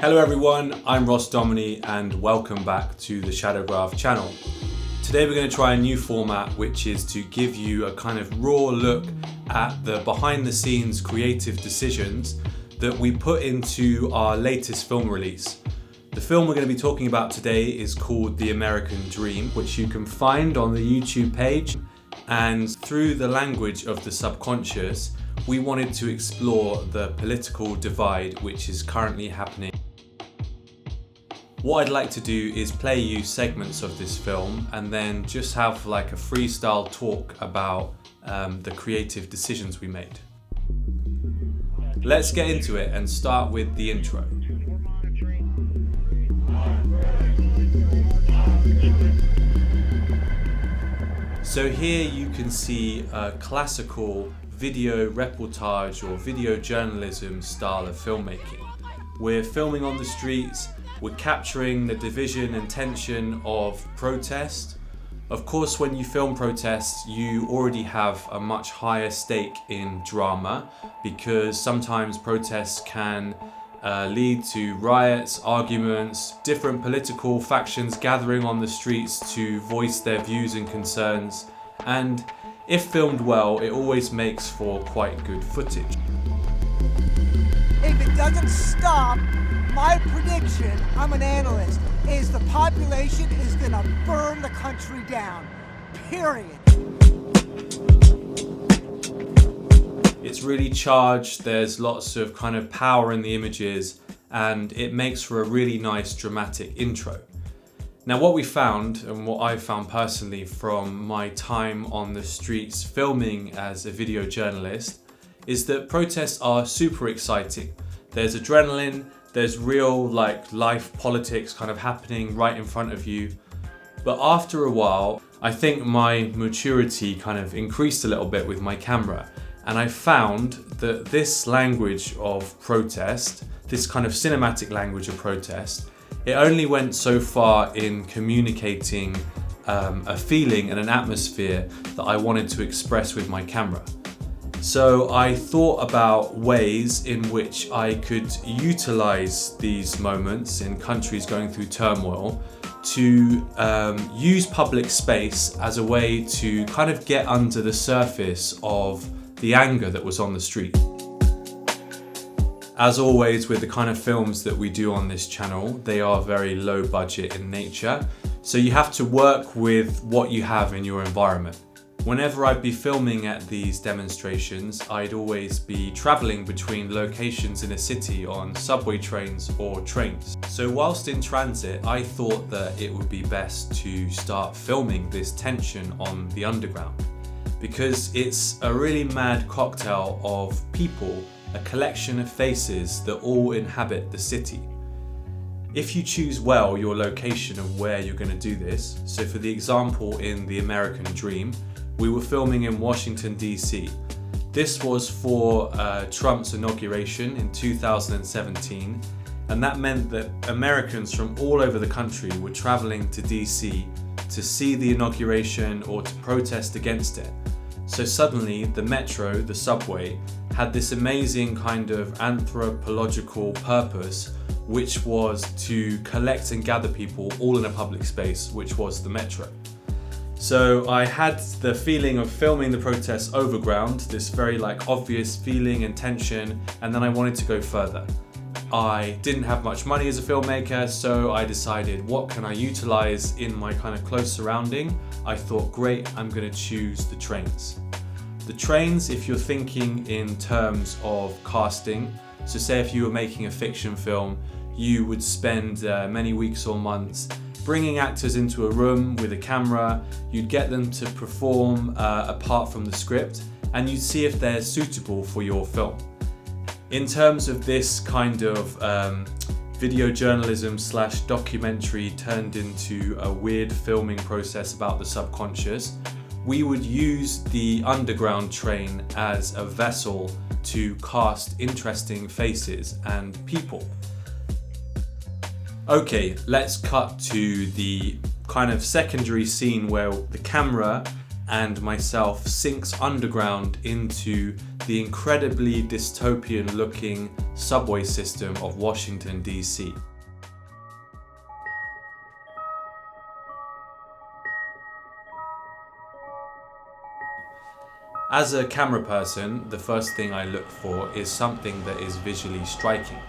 Hello everyone, I'm Ross Dominy and welcome back to the Shadowgraph channel. Today we're going to try a new format, which is to give you a kind of raw look at the behind the scenes creative decisions that we put into our latest film release. The film we're going to be talking about today is called The American Dream, which you can find on the YouTube page. And through the language of the subconscious, we wanted to explore the political divide which is currently happening. What I'd like to do is play you segments of this film and then just have like a freestyle talk about the creative decisions we made. Let's get into it and start with the intro. So here you can see a classical video reportage or video journalism style of filmmaking. We're filming on the streets, we're capturing the division and tension of protest. Of course, when you film protests, you already have a much higher stake in drama because sometimes protests can lead to riots, arguments, different political factions gathering on the streets to voice their views and concerns. And if filmed well, it always makes for quite good footage. If it doesn't stop, my prediction, I'm an analyst, is the population is gonna burn the country down. Period. It's really charged, there's lots of kind of power in the images, and it makes for a really nice dramatic intro. Now what we found, and what I found personally from my time on the streets filming as a video journalist, is that protests are super exciting. There's adrenaline, there's real life politics kind of happening right in front of you. But after a while, I think my maturity kind of increased a little bit with my camera. And I found that this language of protest, this kind of cinematic language of protest, it only went so far in communicating a feeling and an atmosphere that I wanted to express with my camera. So I thought about ways in which I could utilize these moments in countries going through turmoil to use public space as a way to kind of get under the surface of the anger that was on the street. As always with the kind of films that we do on this channel, they are very low budget in nature, so you have to work with what you have in your environment. Whenever I'd be filming at these demonstrations, I'd always be traveling between locations in a city on subway trains or trains. So whilst in transit, I thought that it would be best to start filming this tension on the underground, because it's a really mad cocktail of people, a collection of faces that all inhabit the city. If you choose well your location of where you're going to do this, so for the example in The American Dream, we were filming in Washington DC. This was for Trump's inauguration in 2017, and that meant that Americans from all over the country were traveling to DC to see the inauguration or to protest against it. So suddenly the metro, the subway, had this amazing kind of anthropological purpose, which was to collect and gather people all in a public space, which was the metro. So I had the feeling of filming the protests overground, this very obvious feeling and tension, and then I wanted to go further. I didn't have much money as a filmmaker, so I decided, what can I utilize in my kind of close surrounding? I thought, great, I'm going to choose the trains. The trains, if you're thinking in terms of casting, so say if you were making a fiction film, you would spend many weeks or months bringing actors into a room with a camera, you'd get them to perform apart from the script, and you'd see if they're suitable for your film. In terms of this kind of video journalism / documentary turned into a weird filming process about the subconscious, we would use the underground train as a vessel to cast interesting faces and people. Okay, let's cut to the kind of secondary scene where the camera and myself sinks underground into the incredibly dystopian looking subway system of Washington, D.C. As a camera person, the first thing I look for is something that is visually striking.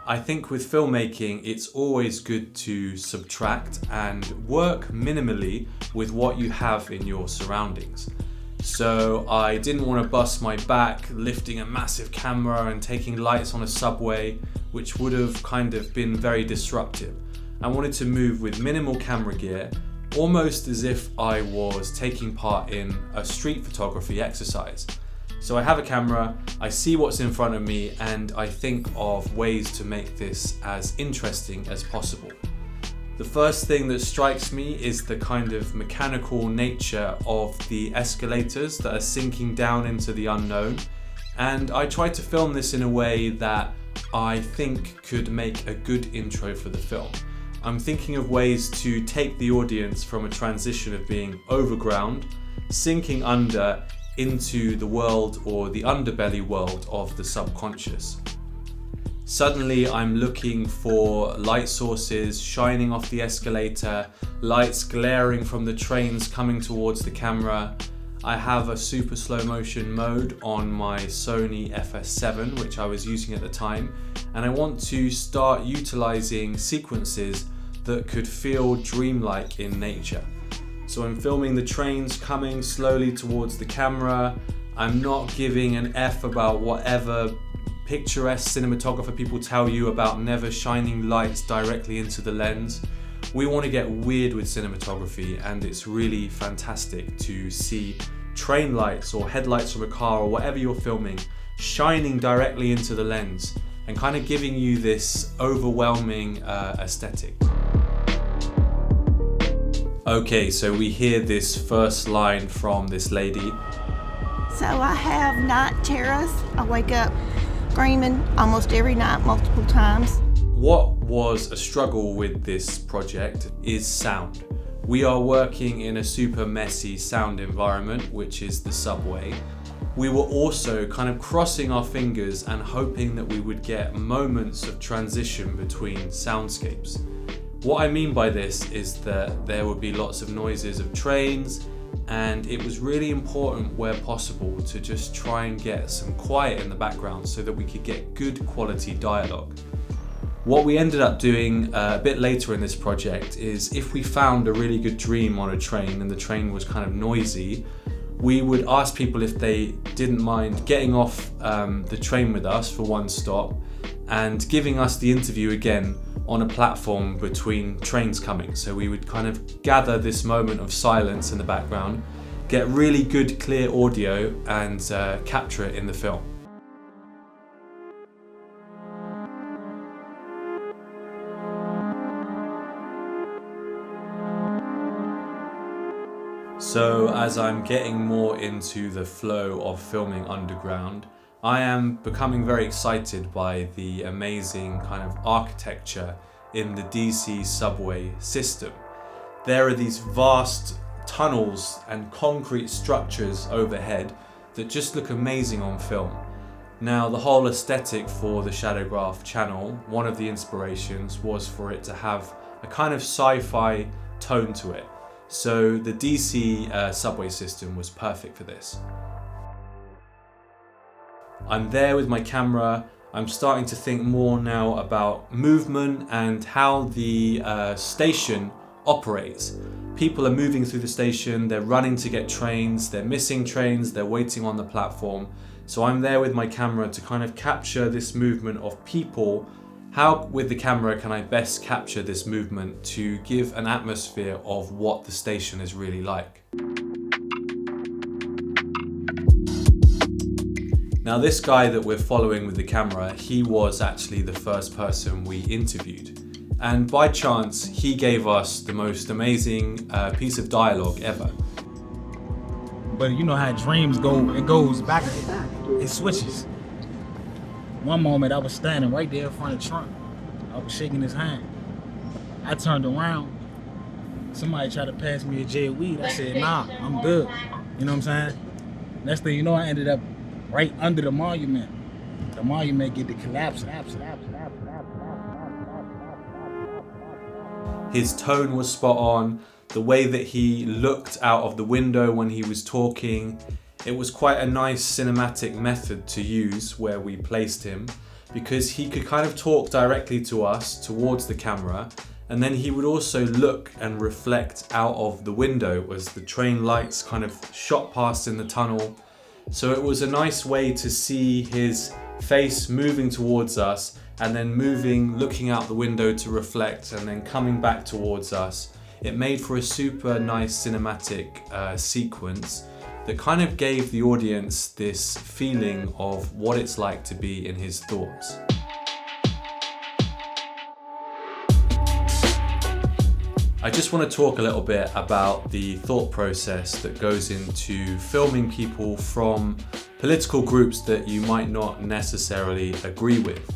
I think with filmmaking, it's always good to subtract and work minimally with what you have in your surroundings. So I didn't want to bust my back lifting a massive camera and taking lights on a subway, which would have kind of been very disruptive. I wanted to move with minimal camera gear, almost as if I was taking part in a street photography exercise. So I have a camera, I see what's in front of me, and I think of ways to make this as interesting as possible. The first thing that strikes me is the kind of mechanical nature of the escalators that are sinking down into the unknown, and I tried to film this in a way that I think could make a good intro for the film. I'm thinking of ways to take the audience from a transition of being overground, sinking under, into the world or the underbelly world of the subconscious. Suddenly I'm looking for light sources shining off the escalator, lights glaring from the trains coming towards the camera. I have a super slow motion mode on my Sony FS7, which I was using at the time, and I want to start utilizing sequences that could feel dreamlike in nature. So I'm filming the trains coming slowly towards the camera. I'm not giving an F about whatever picturesque cinematographer people tell you about never shining lights directly into the lens. We want to get weird with cinematography, and it's really fantastic to see train lights or headlights from a car or whatever you're filming shining directly into the lens and kind of giving you this overwhelming aesthetic. Okay, so we hear this first line from this lady. So I have night terrors. I wake up screaming almost every night, multiple times. What was a struggle with this project is sound. We are working in a super messy sound environment, which is the subway. We were also kind of crossing our fingers and hoping that we would get moments of transition between soundscapes. What I mean by this is that there would be lots of noises of trains, and it was really important where possible to just try and get some quiet in the background so that we could get good quality dialogue. What we ended up doing a bit later in this project is if we found a really good dream on a train and the train was kind of noisy, we would ask people if they didn't mind getting off the train with us for one stop and giving us the interview again on a platform between trains coming. So we would kind of gather this moment of silence in the background, get really good clear audio, and capture it in the film. So as I'm getting more into the flow of filming underground, I am becoming very excited by the amazing kind of architecture in the DC subway system. There are these vast tunnels and concrete structures overhead that just look amazing on film. Now, the whole aesthetic for the Shadowgraph channel, one of the inspirations was for it to have a kind of sci-fi tone to it. So the DC subway system was perfect for this. I'm there with my camera. I'm starting to think more now about movement and how the station operates. People are moving through the station, they're running to get trains, they're missing trains, they're waiting on the platform. So I'm there with my camera to kind of capture this movement of people. How with the camera can I best capture this movement to give an atmosphere of what the station is really like? Now, this guy that we're following with the camera, he was actually the first person we interviewed. And by chance, he gave us the most amazing piece of dialogue ever. But you know how dreams go, it goes back, it switches. One moment I was standing right there in front of Trump. I was shaking his hand. I turned around. Somebody tried to pass me a J of weed. I said, nah, I'm good. You know what I'm saying? Next thing you know, I ended up right under the monument. The monument get to collapse. His tone was spot on. The way that he looked out of the window when he was talking, it was quite a nice cinematic method to use where we placed him, because he could kind of talk directly to us towards the camera, and then he would also look and reflect out of the window as the train lights kind of shot past in the tunnel. So it was a nice way to see his face moving towards us and then moving, looking out the window to reflect, and then coming back towards us. It made for a super nice cinematic sequence that kind of gave the audience this feeling of what it's like to be in his thoughts. I just want to talk a little bit about the thought process that goes into filming people from political groups that you might not necessarily agree with.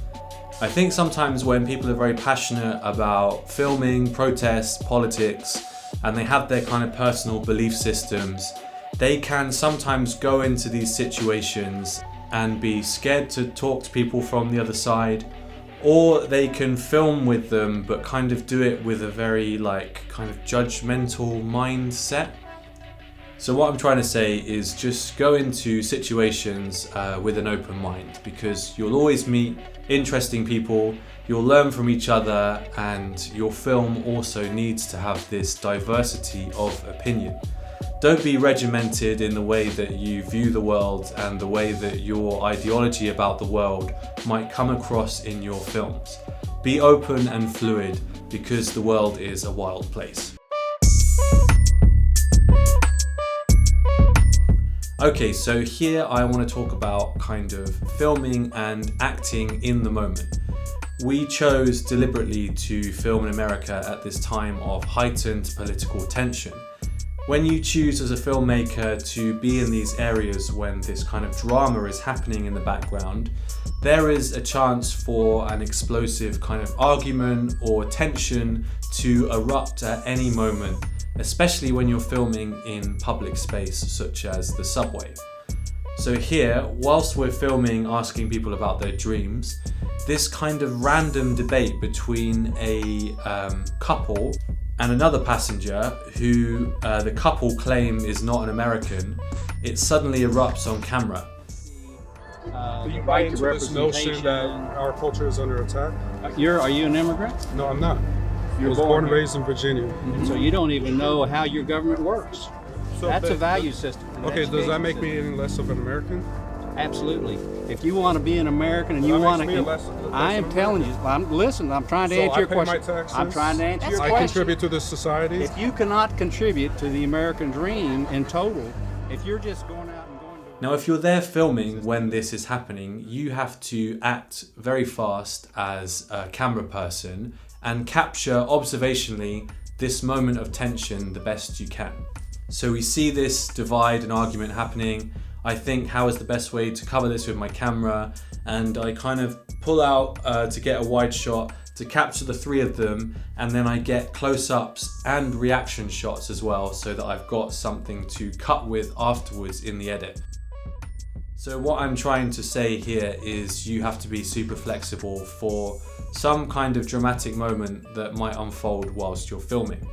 I think sometimes when people are very passionate about filming, protests, politics, and they have their kind of personal belief systems, they can sometimes go into these situations and be scared to talk to people from the other side, or they can film with them but kind of do it with a very kind of judgmental mindset. So what I'm trying to say is just go into situations with an open mind, because you'll always meet interesting people, you'll learn from each other, and your film also needs to have this diversity of opinion. Don't be regimented in the way that you view the world and the way that your ideology about the world might come across in your films. Be open and fluid, because the world is a wild place. Okay, so here I want to talk about kind of filming and acting in the moment. We chose deliberately to film in America at this time of heightened political tension. When you choose as a filmmaker to be in these areas when this kind of drama is happening in the background, there is a chance for an explosive kind of argument or tension to erupt at any moment, especially when you're filming in public space such as the subway. So here, whilst we're filming asking people about their dreams, this kind of random debate between a couple and another passenger who the couple claim is not an American, it suddenly erupts on camera. Do you buy into this notion that our culture is under attack? Are you an immigrant? No, I'm not. You're I was born and raised in Virginia. So you don't even know how your government works. So That's a value system. Okay, does that make me any less of an American? Absolutely. If you want to be an American and you That want makes me to, less I am of an telling you. American. I'm trying to So answer I your pay my question. taxes. I'm trying to answer your I question. contribute to this society. If you cannot contribute to the American dream in total, if you're just going out and going to... Now, if you're there filming when this is happening, you have to act very fast as a camera person and capture observationally this moment of tension the best you can. So we see this divide and argument happening. I think, how is the best way to cover this with my camera? And I kind of pull out to get a wide shot to capture the three of them, and then I get close-ups and reaction shots as well, so that I've got something to cut with afterwards in the edit. So what I'm trying to say here is you have to be super flexible for some kind of dramatic moment that might unfold whilst you're filming.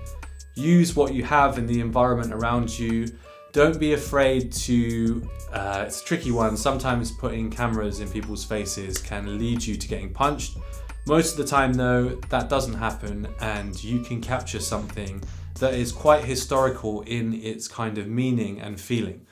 Use what you have in the environment around you. Don't be afraid to, it's a tricky one, sometimes putting cameras in people's faces can lead you to getting punched. Most of the time though, that doesn't happen, and you can capture something that is quite historical in its kind of meaning and feeling.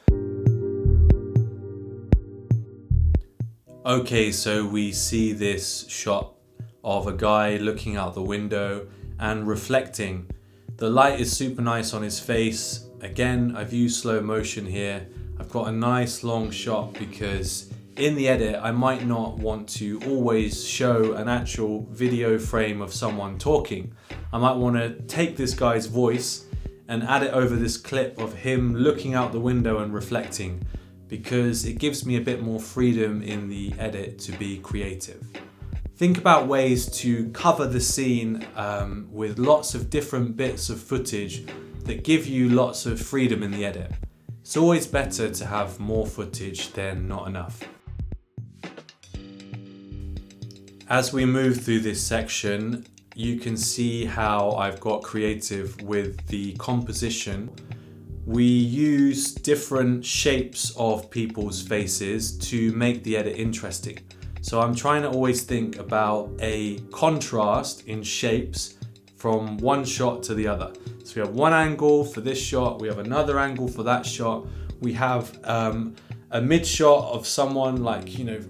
Okay, so we see this shot of a guy looking out the window and reflecting. The light is super nice on his face. Again, I've used slow motion here. I've got a nice long shot because in the edit, I might not want to always show an actual video frame of someone talking. I might want to take this guy's voice and add it over this clip of him looking out the window and reflecting, because it gives me a bit more freedom in the edit to be creative. Think about ways to cover the scene with lots of different bits of footage that give you lots of freedom in the edit. It's always better to have more footage than not enough. As we move through this section, you can see how I've got creative with the composition. We use different shapes of people's faces to make the edit interesting. So I'm trying to always think about a contrast in shapes from one shot to the other. So we have one angle for this shot, we have another angle for that shot. We have a mid shot of someone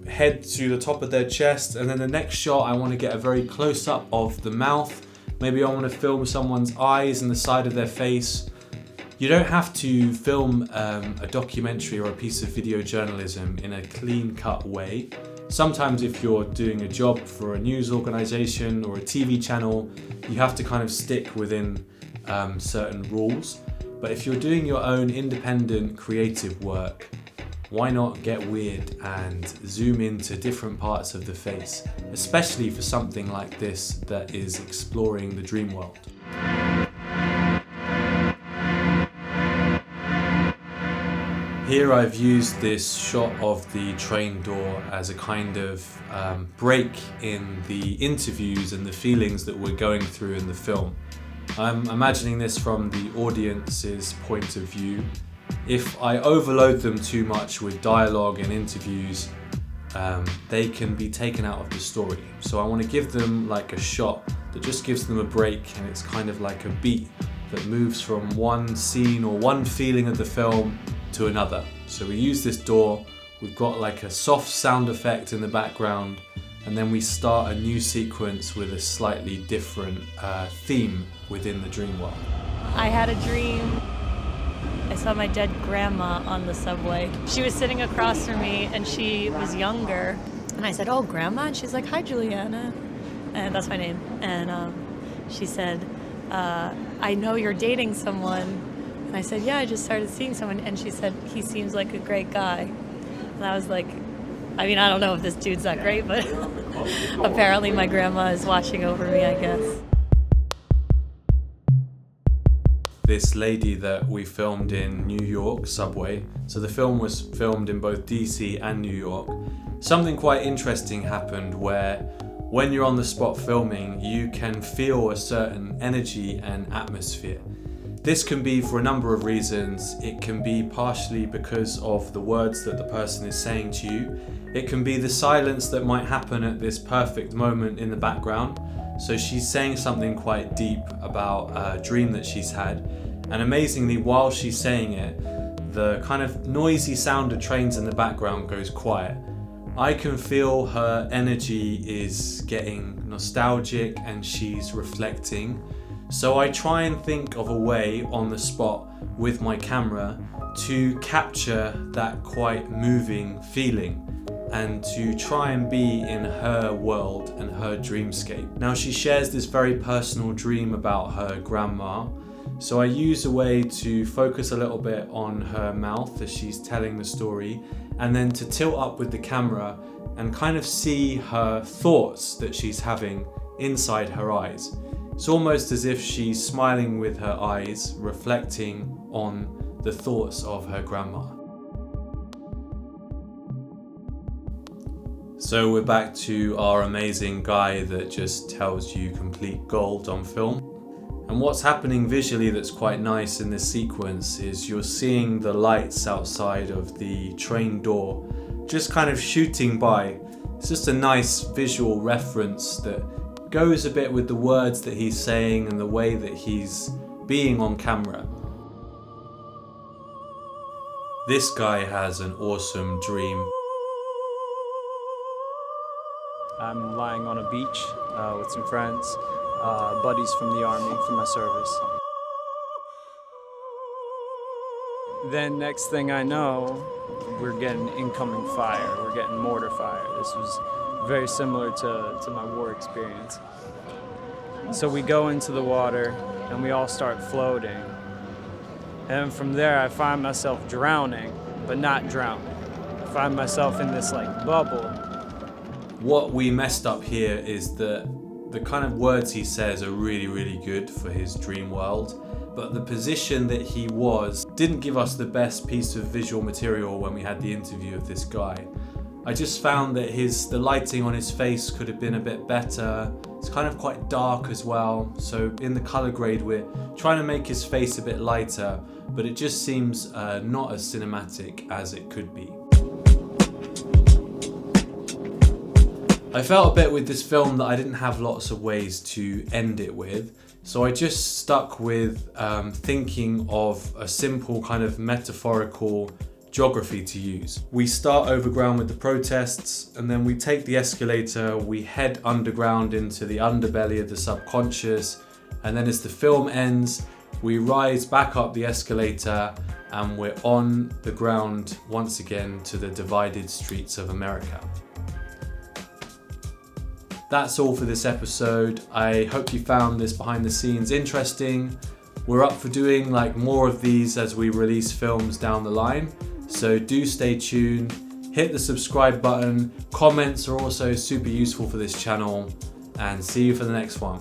head to the top of their chest, and then the next shot I want to get a very close up of the mouth. Maybe I want to film someone's eyes and the side of their face. You don't have to film a documentary or a piece of video journalism in a clean-cut way. Sometimes if you're doing a job for a news organization or a TV channel, you have to kind of stick within certain rules. But if you're doing your own independent creative work, why not get weird and zoom into different parts of the face, especially for something like this that is exploring the dream world. Here I've used this shot of the train door as a kind of break in the interviews and the feelings that we're going through in the film. I'm imagining this from the audience's point of view. If I overload them too much with dialogue and interviews, they can be taken out of the story. So I want to give them like a shot that just gives them a break, and it's kind of like a beat that moves from one scene or one feeling of the film to another. So we use this door, we've got like a soft sound effect in the background, and then we start a new sequence with a slightly different theme within the dream world. I had a dream. I saw my dead grandma on the subway. She was sitting across from me and she was younger. And I said, "Oh, grandma?" And she's like, "Hi, Juliana." And that's my name. And she said, "I know you're dating someone." And I said, "Yeah, I just started seeing someone." And she said, "He seems like a great guy." And I was like, I mean, I don't know if this dude's that great, but apparently my grandma is watching over me, I guess. This lady that we filmed in New York subway. So the film was filmed in both DC and New York. Something quite interesting happened where when you're on the spot filming, you can feel a certain energy and atmosphere. This can be for a number of reasons. It can be partially because of the words that the person is saying to you. It can be the silence that might happen at this perfect moment in the background. So she's saying something quite deep about a dream that she's had. And amazingly, while she's saying it, the kind of noisy sound of trains in the background goes quiet. I can feel her energy is getting nostalgic and she's reflecting. So I try and think of a way on the spot with my camera to capture that quite moving feeling and to try and be in her world and her dreamscape. Now she shares this very personal dream about her grandma. So I use a way to focus a little bit on her mouth as she's telling the story, and then to tilt up with the camera and kind of see her thoughts that she's having inside her eyes. It's almost as if she's smiling with her eyes, reflecting on the thoughts of her grandma. So we're back to our amazing guy that just tells you complete gold on film. And what's happening visually that's quite nice in this sequence is you're seeing the lights outside of the train door just kind of shooting by. It's just a nice visual reference that goes a bit with the words that he's saying and the way that he's being on camera. This guy has an awesome dream. I'm lying on a beach with some friends, buddies from the army, from my service. Then next thing I know, we're getting incoming fire, we're getting mortar fire. This was very similar to my war experience. So we go into the water and we all start floating. And from there I find myself drowning, but not drowning. I find myself in this like bubble. What we messed up here is that the kind of words he says are really, really good for his dream world. but the position that he was didn't give us the best piece of visual material when we had the interview of this guy. I just found that the lighting on his face could have been a bit better. It's kind of quite dark as well, so in the color grade we're trying to make his face a bit lighter, but it just seems not as cinematic as it could be. I felt a bit with this film that I didn't have lots of ways to end it with, so I just stuck with thinking of a simple kind of metaphorical geography to use. We start overground with the protests, and then we take the escalator, we head underground into the underbelly of the subconscious, and then as the film ends, we rise back up the escalator and we're on the ground once again to the divided streets of America. That's all for this episode. I hope you found this behind the scenes interesting. We're up for doing more of these as we release films down the line. So do stay tuned, hit the subscribe button, comments are also super useful for this channel, and see you for the next one.